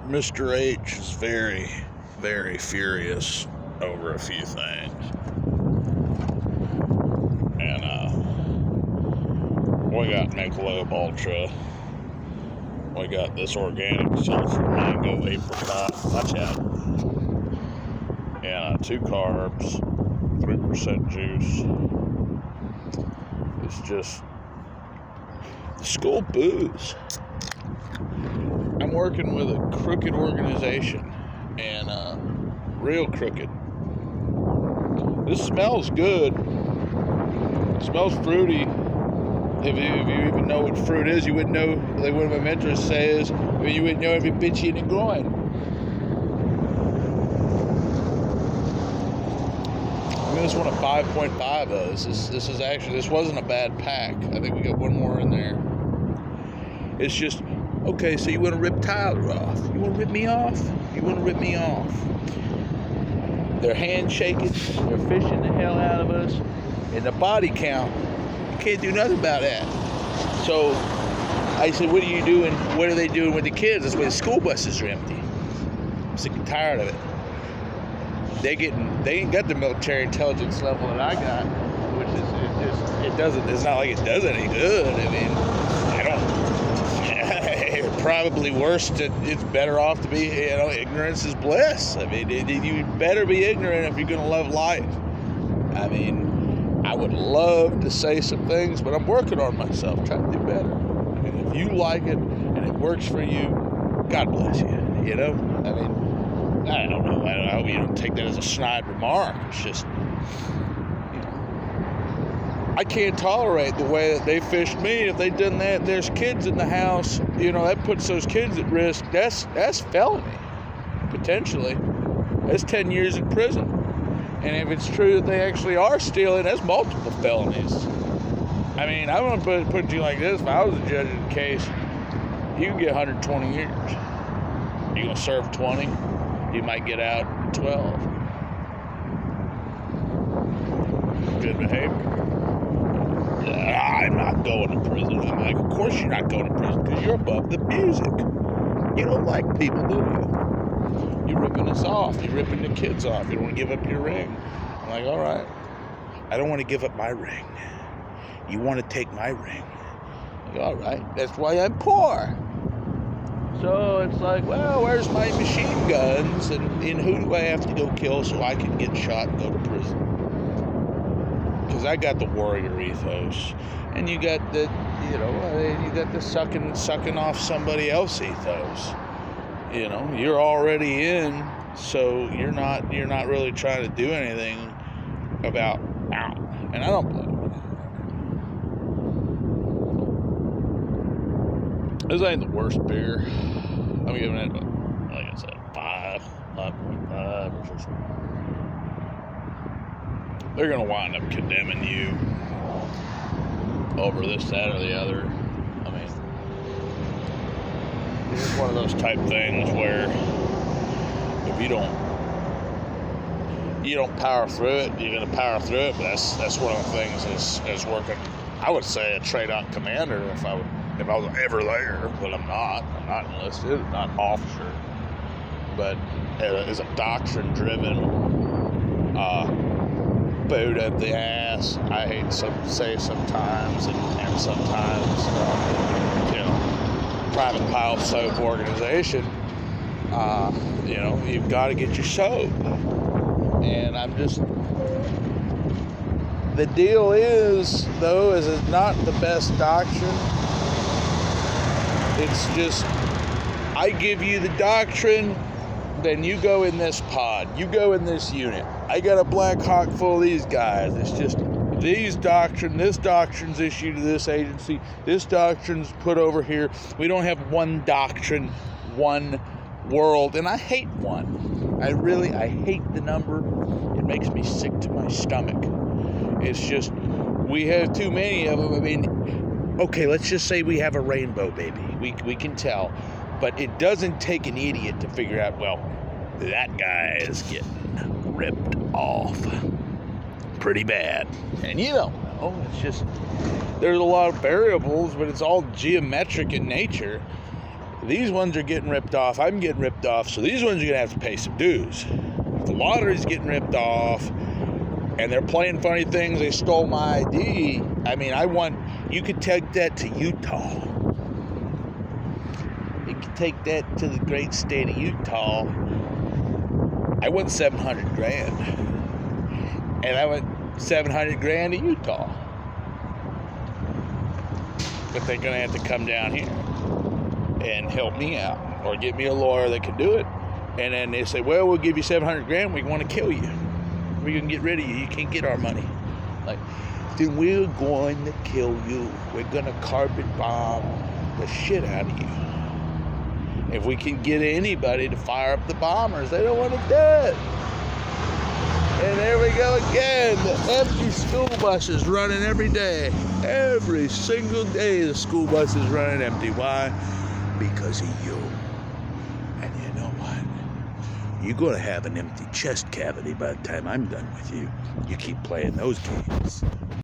Mr. H is very, very furious over a few things. And, we got Michelob Ultra. We got this organic Seltzer mango apricot. Watch out. And 2 carbs, 3% juice. It's just school booze. I'm working with a crooked organization, and real crooked. This smells good. It smells fruity. If you even know what fruit is, you wouldn't know, like one of my mentors says, you wouldn't know if it bit you in the groin. I mean, this one a 5.5 though. This wasn't a bad pack. I think we got one more in there. It's just, okay, so you want to rip Tyler off? You want to rip me off? You want to rip me off? They're handshaking, they're fishing the hell out of us, and the body count, you can't do nothing about that. So I said, what are you doing? What are they doing with the kids? That's why the school buses are empty. I'm sick and tired of it. They ain't got the military intelligence level that I got, which is it's not like it does any good. I mean, it's probably worse it's better off to be, ignorance is bliss. I mean, you better be ignorant if you're going to love life. I mean, I would love to say some things, but I'm working on myself, trying to do better. And if you like it and it works for you, God bless you, I mean, I don't know. I hope you don't take that as a snide remark. It's just, I can't tolerate the way that they fished me. If they've done that, there's kids in the house, that puts those kids at risk. That's felony, potentially. That's 10 years in prison. And if it's true that they actually are stealing, that's multiple felonies. I mean, I'm going to put it to you like this. If I was a judge in the case, you can get 120 years. You're going to serve 20. You might get out in 12. Good behavior. I'm not going to prison. I'm like, of course you're not going to prison because you're above the music. You don't like people, do you? You're ripping us off. You're ripping the kids off. You don't want to give up your ring. I'm like, all right. I don't want to give up my ring. You want to take my ring. Like, all right. That's why I'm poor. So it's like, well, where's my machine guns? And who do I have to go kill so I can get shot and go to prison? Because I got the warrior ethos. And you got the, you got the sucking off somebody else ethos. You're already in, so you're not really trying to do anything about out. And I don't blame you. This ain't the worst beer. I'm giving it, like I said, 5.5 or something. They're going to wind up condemning you over this, that, or the other. I mean, it's one of those type things where if you don't power through it, you're going to power through it. But that's one of the things is working. I would say a trade-out commander if I was ever there, but I'm not. I'm not enlisted. I'm not officer. But as a doctrine-driven boot at the ass, I hate to say sometimes, and sometimes, private pile soap organization, you've got to get your soap. And I'm just, the deal is, though, is it's not the best doctrine. It's just, I give you the doctrine, then you go in this pod, you go in this unit. I got a Black Hawk full of these guys. It's just, this doctrine's issued to this agency, this doctrine's put over here. We don't have one doctrine, one world, and I hate one. I hate the number. It makes me sick to my stomach. It's just, we have too many of them. I mean, okay, let's just say we have a rainbow, baby. We can tell. But it doesn't take an idiot to figure out, well, that guy is getting ripped off pretty bad. And you don't know. It's just, there's a lot of variables, but it's all geometric in nature. These ones are getting ripped off. I'm getting ripped off. So these ones are going to have to pay some dues. The lottery's getting ripped off. And they're playing funny things. They stole my ID. I mean, you could take that to Utah. You could take that to the great state of Utah. I won 700 grand. And I went 700 grand to Utah. But they're going to have to come down here and help me out. Or get me a lawyer that can do it. And then they say, well, we'll give you 700 grand. We want to kill you. We're going to get rid of you. You can't get our money. Like, then we're going to kill you. We're going to carpet bomb the shit out of you. If we can get anybody to fire up the bombers, they don't want to do it. And there we go again. The empty school buses running every day. Every single day the school bus is running empty. Why? Because of you. And you know what? You're going to have an empty chest cavity by the time I'm done with you. You keep playing those games.